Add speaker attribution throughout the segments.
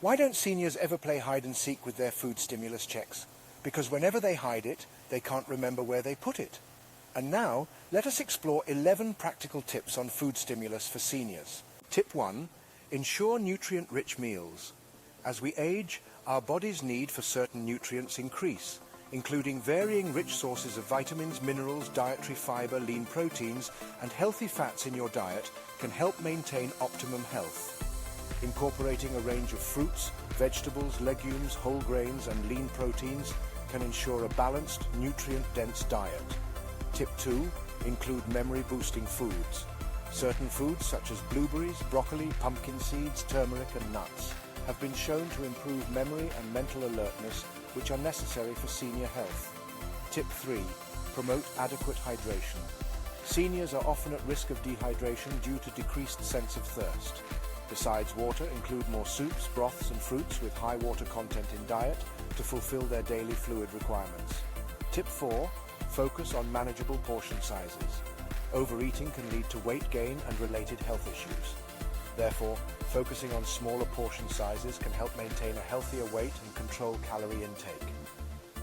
Speaker 1: Why don't seniors ever play hide and seek with their food stimulus checks? Because whenever they hide it, they can't remember where they put it. And now, let us explore 11 practical tips on food stimulus for seniors. Tip 1. Ensure nutrient-rich meals. As we age, our body's need for certain nutrients increase, including varying rich sources of vitamins, minerals, dietary fiber, lean proteins, and healthy fats in your diet can help maintain optimum health. Incorporating a range of fruits, vegetables, legumes, whole grains, and lean proteins can ensure a balanced, nutrient-dense diet. Tip 2. Include memory-boosting foods. Certain foods such as blueberries, broccoli, pumpkin seeds, turmeric, and nuts have been shown to improve memory and mental alertness, which are necessary for senior health. Tip 3. Promote adequate hydration. Seniors are often at risk of dehydration due to decreased sense of thirst. Besides water, include more soups, broths, and fruits with high water content in diet to fulfill their daily fluid requirements. Tip 4. Focus on manageable portion sizes. Overeating can lead to weight gain and related health issues. Therefore, focusing on smaller portion sizes can help maintain a healthier weight and control calorie intake.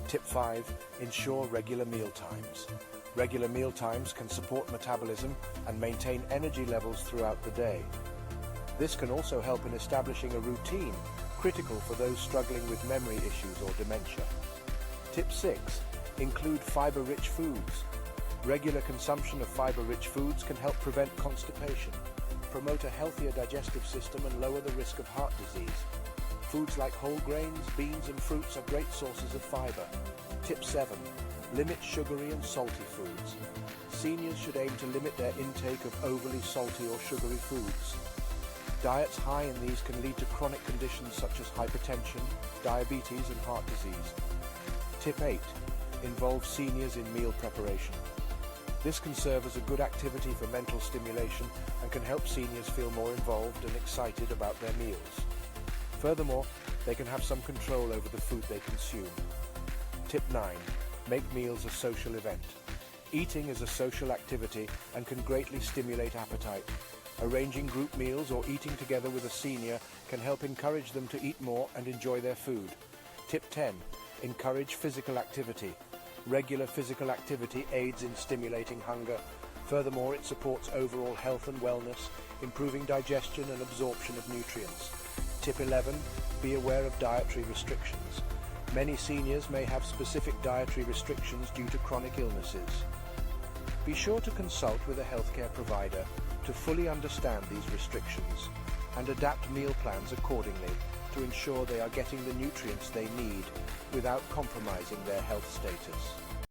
Speaker 1: Tip 5. Ensure regular meal times. Regular meal times can support metabolism and maintain energy levels throughout the day. This can also help in establishing a routine, critical for those struggling with memory issues or dementia. Tip 6. Include fiber-rich foods. Regular consumption of fiber-rich foods can help prevent constipation, promote a healthier digestive system, and lower the risk of heart disease. Foods like whole grains, beans, and fruits are great sources of fiber. Tip 7. Limit sugary and salty foods. Seniors should aim to limit their intake of overly salty or sugary foods. Diets high in these can lead to chronic conditions such as hypertension, diabetes, and heart disease. Tip 8. Involve seniors in meal preparation. This can serve as a good activity for mental stimulation and can help seniors feel more involved and excited about their meals. Furthermore, they can have some control over the food they consume. Tip 9. Make meals a social event. Eating is a social activity and can greatly stimulate appetite. Arranging group meals or eating together with a senior can help encourage them to eat more and enjoy their food. Tip 10. Encourage physical activity. Regular physical activity aids in stimulating hunger. Furthermore, it supports overall health and wellness, improving digestion and absorption of nutrients. Tip 11. Be aware of dietary restrictions. Many seniors may have specific dietary restrictions due to chronic illnesses. Be sure to consult with a healthcare provider to fully understand these restrictions and adapt meal plans accordingly to ensure they are getting the nutrients they need without compromising their health status.